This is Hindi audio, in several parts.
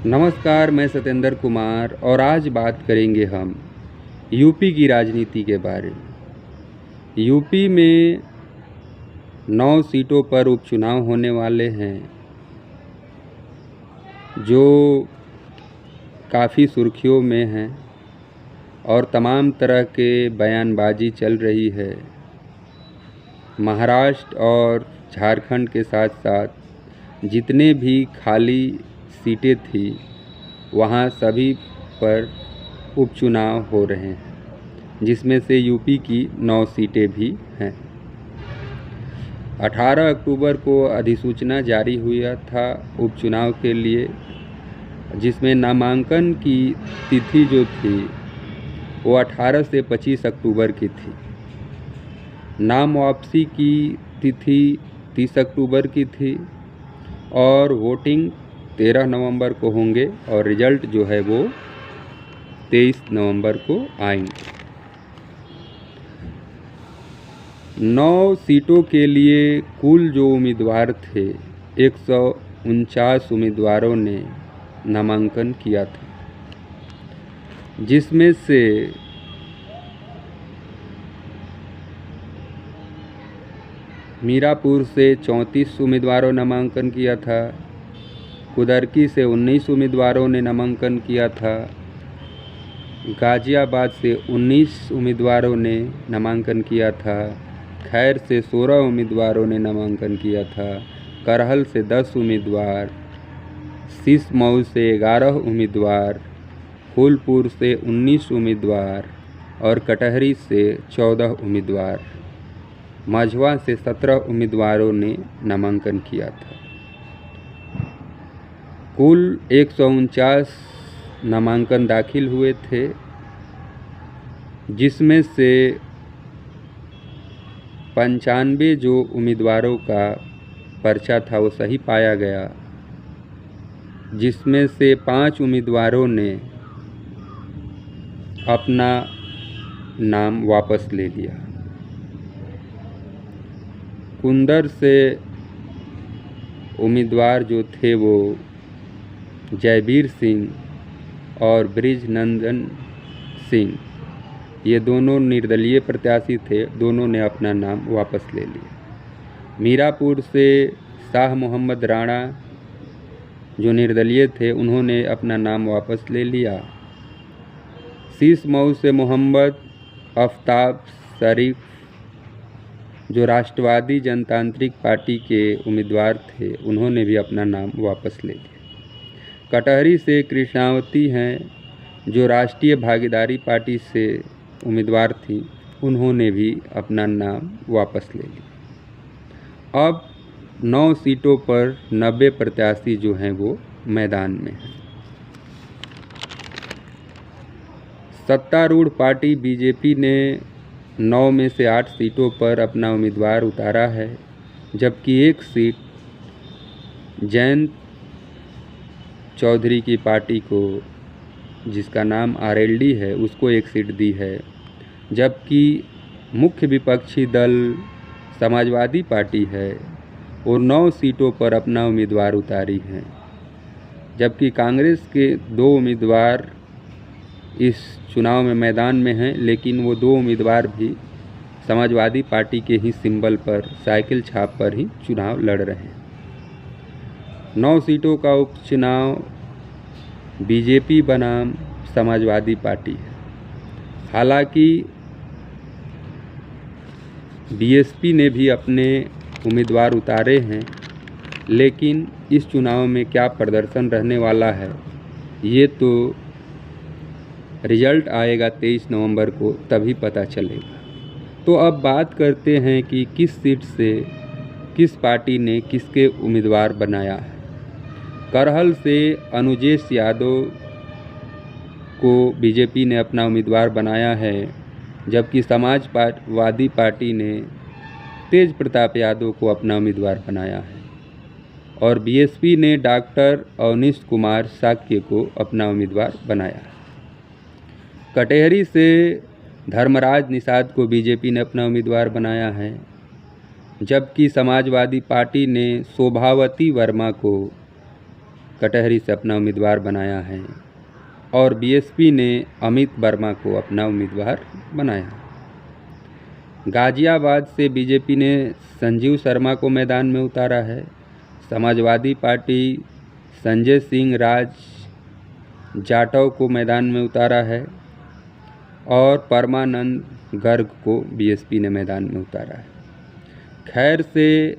नमस्कार, मैं सत्येंद्र कुमार और आज बात करेंगे हम यूपी की राजनीति के बारे में। यूपी में 9 सीटों पर उपचुनाव होने वाले हैं जो काफ़ी सुर्खियों में हैं और तमाम तरह के बयानबाजी चल रही है। महाराष्ट्र और झारखंड के साथ साथ जितने भी खाली सीटें थी वहाँ सभी पर उपचुनाव हो रहे हैं, जिसमें से यूपी की 9 सीटें भी हैं। 18 अक्टूबर को अधिसूचना जारी हुआ था उपचुनाव के लिए, जिसमें नामांकन की तिथि जो थी वो 18 से 25 अक्टूबर की थी। नाम वापसी की तिथि 30 अक्टूबर की थी और वोटिंग 13 नवंबर को होंगे और रिजल्ट जो है वो 23 नवंबर को आएंगे। 9 सीटों के लिए कुल जो उम्मीदवार थे 149 उम्मीदवारों ने नामांकन किया था, जिसमें से मीरापुर से 34 उम्मीदवारों ने नामांकन किया था, कुदरकी से 19 उम्मीदवारों ने नामांकन किया था, गाजियाबाद से 19 उम्मीदवारों ने नामांकन किया था, खैर से 16 उम्मीदवारों ने नामांकन किया था, करहल से 10 उम्मीदवार, शीश-मऊ से 11 उम्मीदवार, फूलपुर से 19 उम्मीदवार और कटहरी से 14 उम्मीदवार, मझवा से 17 उम्मीदवारों ने नामांकन किया था। कुल 149 नामांकन दाखिल हुए थे, जिसमें से 95 जो उम्मीदवारों का पर्चा था वो सही पाया गया, जिसमें से 5 उम्मीदवारों ने अपना नाम वापस ले लिया। कुंदर से उम्मीदवार जो थे वो जयवीर सिंह और ब्रिजनंदन सिंह, ये दोनों निर्दलीय प्रत्याशी थे, दोनों ने अपना नाम वापस ले लिया। मीरापुर से शाह मोहम्मद राणा जो निर्दलीय थे, उन्होंने अपना नाम वापस ले लिया। शीश-मऊ से मोहम्मद आफ्ताब शरीफ जो राष्ट्रवादी जनतांत्रिक पार्टी के उम्मीदवार थे, उन्होंने भी अपना नाम वापस ले लिया। कटहरी से कृष्णावती हैं जो राष्ट्रीय भागीदारी पार्टी से उम्मीदवार थी, उन्होंने भी अपना नाम वापस ले लिया। अब 9 सीटों पर 90 प्रत्याशी जो हैं वो मैदान में हैं। सत्तारूढ़ पार्टी बीजेपी ने 9 में से 8 सीटों पर अपना उम्मीदवार उतारा है, जबकि एक सीट जयंत चौधरी की पार्टी को, जिसका नाम आरएलडी है, उसको एक सीट दी है, जबकि मुख्य विपक्षी दल समाजवादी पार्टी है और 9 सीटों पर अपना उम्मीदवार उतारी है, जबकि कांग्रेस के 2 उम्मीदवार इस चुनाव में मैदान में हैं, लेकिन वो 2 उम्मीदवार भी समाजवादी पार्टी के ही सिंबल पर, साइकिल छाप पर ही चुनाव लड़ रहे हैं। 9 सीटों का उपचुनाव बीजेपी बनाम समाजवादी पार्टी है। हालांकि बीएसपी ने भी अपने उम्मीदवार उतारे हैं, लेकिन इस चुनाव में क्या प्रदर्शन रहने वाला है ये तो रिजल्ट आएगा 23 नवंबर को, तभी पता चलेगा। तो अब बात करते हैं कि किस सीट से किस पार्टी ने किसके उम्मीदवार बनाया है। करहल से अनुजेश यादव को बीजेपी ने अपना उम्मीदवार बनाया है, जबकि समाजवादी पार्टी ने तेज प्रताप यादव को अपना उम्मीदवार बनाया है और बीएसपी ने डॉक्टर अवनीश कुमार साक्य को अपना उम्मीदवार बनाया है। कटेहरी से धर्मराज निषाद को बीजेपी ने अपना उम्मीदवार बनाया है, जबकि समाजवादी पार्टी ने शोभावती वर्मा को कटहरी से अपना उम्मीदवार बनाया है और बीएसपी ने अमित वर्मा को अपना उम्मीदवार बनाया। गाजियाबाद से बीजेपी ने संजीव शर्मा को मैदान में उतारा है। समाजवादी पार्टी संजय सिंह राज जाटव को मैदान में उतारा है और परमानंद गर्ग को बीएसपी ने मैदान में उतारा है। खैर से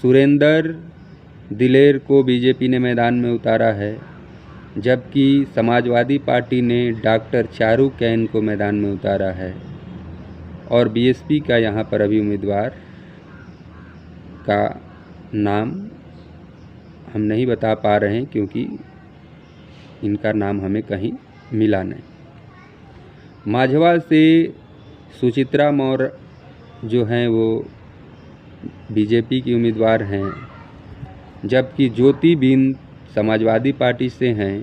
सुरेंद्र दिलेर को बीजेपी ने मैदान में उतारा है, जबकि समाजवादी पार्टी ने डॉक्टर चारू कैन को मैदान में उतारा है और बीएसपी का यहाँ पर अभी उम्मीदवार का नाम हम नहीं बता पा रहे हैं क्योंकि इनका नाम हमें कहीं मिला नहीं। माझवा से सुचित्रा मौर्य जो हैं वो बीजेपी की उम्मीदवार हैं, जबकि ज्योति बिंद समाजवादी पार्टी से हैं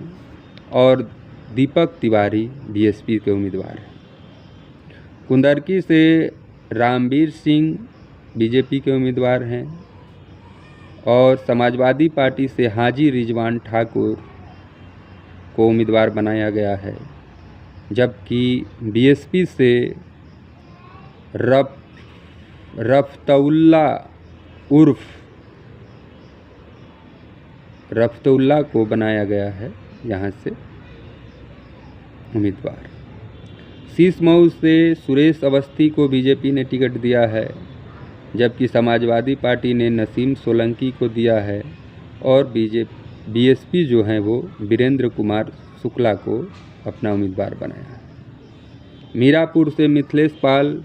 और दीपक तिवारी बीएसपी के उम्मीदवार हैं। कुंदरकी से रामवीर सिंह बीजेपी के उम्मीदवार हैं और समाजवादी पार्टी से हाजी रिजवान ठाकुर को उम्मीदवार बनाया गया है, जबकि बीएसपी से रफ्तउल्ला को बनाया गया है यहाँ से उम्मीदवार। शीशमऊ से सुरेश अवस्थी को बीजेपी ने टिकट दिया है, जबकि समाजवादी पार्टी ने नसीम सोलंकी को दिया है और बीएसपी जो है वो वीरेंद्र कुमार शुक्ला को अपना उम्मीदवार बनाया है। मीरापुर से मिथिलेश पाल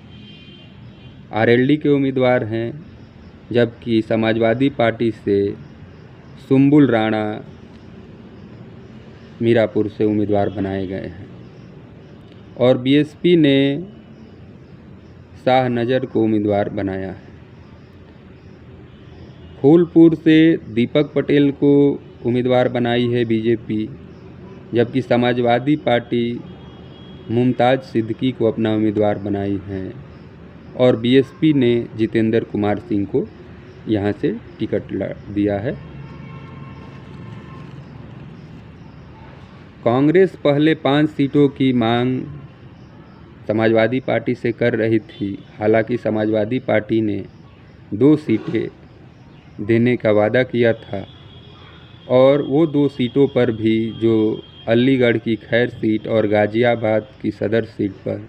आरएलडी के उम्मीदवार हैं, जबकि समाजवादी पार्टी से सुम्बुल राणा मीरापुर से उम्मीदवार बनाए गए हैं और बीएसपी ने शाह नजर को उम्मीदवार बनाया है। फूलपुर से दीपक पटेल को उम्मीदवार बनाई है बीजेपी, जबकि समाजवादी पार्टी मुमताज़ सिद्दीकी को अपना उम्मीदवार बनाई है और बीएसपी ने जितेंद्र कुमार सिंह को यहाँ से टिकट दिया है। कांग्रेस पहले 5 सीटों की मांग समाजवादी पार्टी से कर रही थी। हालांकि समाजवादी पार्टी ने 2 सीटें देने का वादा किया था और वो 2 सीटों पर भी, जो अलीगढ़ की खैर सीट और गाजियाबाद की सदर सीट पर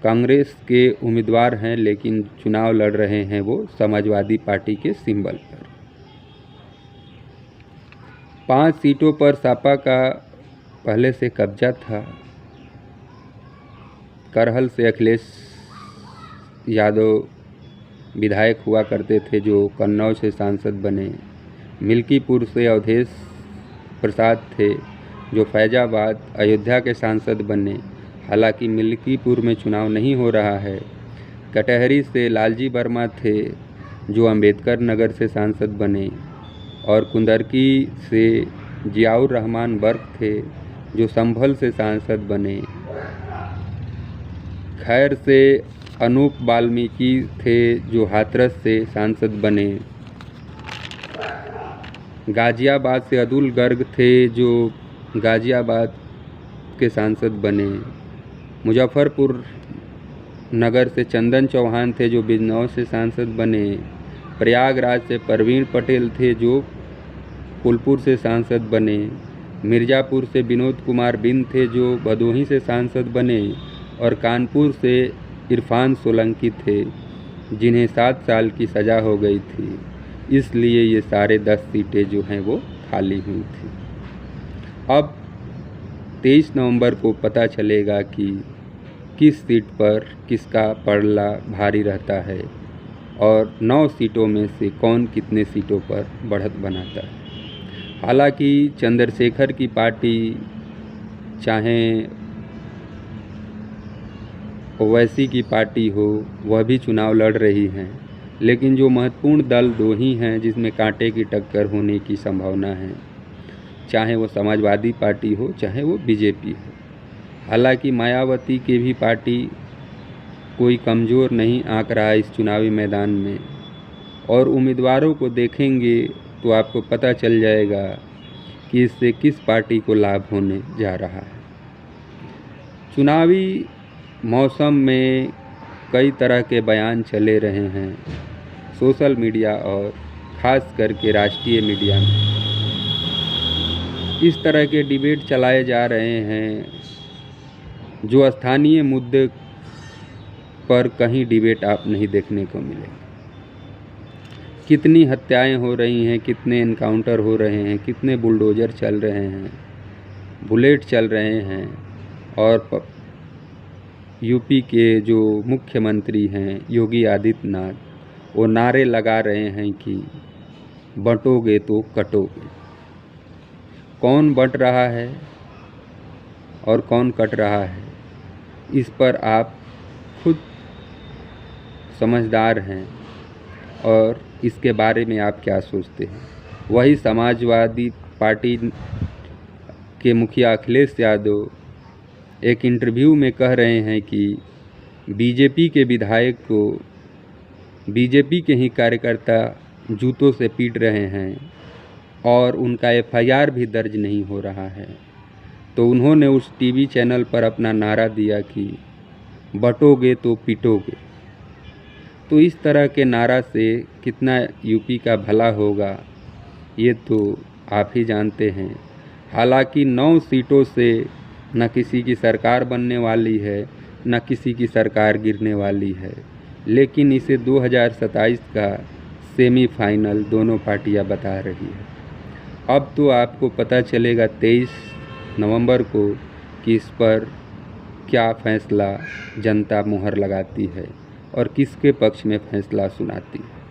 कांग्रेस के उम्मीदवार हैं, लेकिन चुनाव लड़ रहे हैं वो समाजवादी पार्टी के सिंबल पर। 5 सीटों पर सपा का पहले से कब्जा था। करहल से अखिलेश यादव विधायक हुआ करते थे, जो कन्नौज से सांसद बने। मिल्कीपुर से अवधेश प्रसाद थे, जो फैजाबाद अयोध्या के सांसद बने। हालांकि मिल्कीपुर में चुनाव नहीं हो रहा है। कटहरी से लालजी वर्मा थे, जो अंबेडकर नगर से सांसद बने और कुंदरकी से जियाउर रहमान वर्क थे, जो संभल से सांसद बने। खैर से अनूप वाल्मीकि थे, जो हाथरस से सांसद बने। गाजियाबाद से अतुल गर्ग थे, जो गाजियाबाद के सांसद बने। मुजफ्फरपुर नगर से चंदन चौहान थे, जो बिजनौर से सांसद बने। प्रयागराज से परवीन पटेल थे, जो फूलपुर से सांसद बने। मिर्ज़ापुर से विनोद कुमार बिंद थे, जो भदोही से सांसद बने और कानपुर से इरफान सोलंकी थे, जिन्हें 7 साल की सज़ा हो गई थी। इसलिए ये सारे 10 सीटें जो हैं वो खाली हुई थी। अब 23 नवंबर को पता चलेगा कि किस सीट पर किसका पलड़ा भारी रहता है और 9 सीटों में से कौन कितने सीटों पर बढ़त बनाता है। हालांकि चंद्रशेखर की पार्टी, चाहे ओवैसी की पार्टी हो, वह भी चुनाव लड़ रही हैं, लेकिन जो महत्वपूर्ण दल 2 ही हैं जिसमें कांटे की टक्कर होने की संभावना है, चाहे वो समाजवादी पार्टी हो चाहे वो बीजेपी हो। हालांकि मायावती की भी पार्टी कोई कमज़ोर नहीं आंक रहा है इस चुनावी मैदान में, और उम्मीदवारों को देखेंगे तो आपको पता चल जाएगा कि इससे किस पार्टी को लाभ होने जा रहा है। चुनावी मौसम में कई तरह के बयान चले रहे हैं सोशल मीडिया और ख़ास करके राष्ट्रीय मीडिया में। इस तरह के डिबेट चलाए जा रहे हैं जो स्थानीय मुद्दे पर कहीं डिबेट आप नहीं देखने को मिलेंगे। कितनी हत्याएं हो रही हैं, कितने एनकाउंटर हो रहे हैं, कितने बुलडोज़र चल रहे हैं, बुलेट चल रहे हैं, और यूपी के जो मुख्यमंत्री हैं योगी आदित्यनाथ, वो नारे लगा रहे हैं कि बंटोगे तो कटोगे। कौन बंट रहा है और कौन कट रहा है, इस पर आप खुद समझदार हैं और इसके बारे में आप क्या सोचते हैं। वही समाजवादी पार्टी के मुखिया अखिलेश यादव एक इंटरव्यू में कह रहे हैं कि बीजेपी के विधायक को बीजेपी के ही कार्यकर्ता जूतों से पीट रहे हैं और उनका एफआईआर भी दर्ज नहीं हो रहा है। तो उन्होंने उस टीवी चैनल पर अपना नारा दिया कि बंटोगे तो पीटोगे। तो इस तरह के नारा से कितना यूपी का भला होगा ये तो आप ही जानते हैं। हालांकि 9 सीटों से न किसी की सरकार बनने वाली है, न किसी की सरकार गिरने वाली है, लेकिन इसे 2027 का सेमीफाइनल दोनों पार्टियां बता रही है। अब तो आपको पता चलेगा 23 नवंबर को कि इस पर क्या फैसला जनता मुहर लगाती है और किसके पक्ष में फैसला सुनाती है।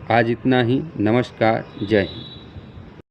आज इतना ही। नमस्कार, जय हिंद।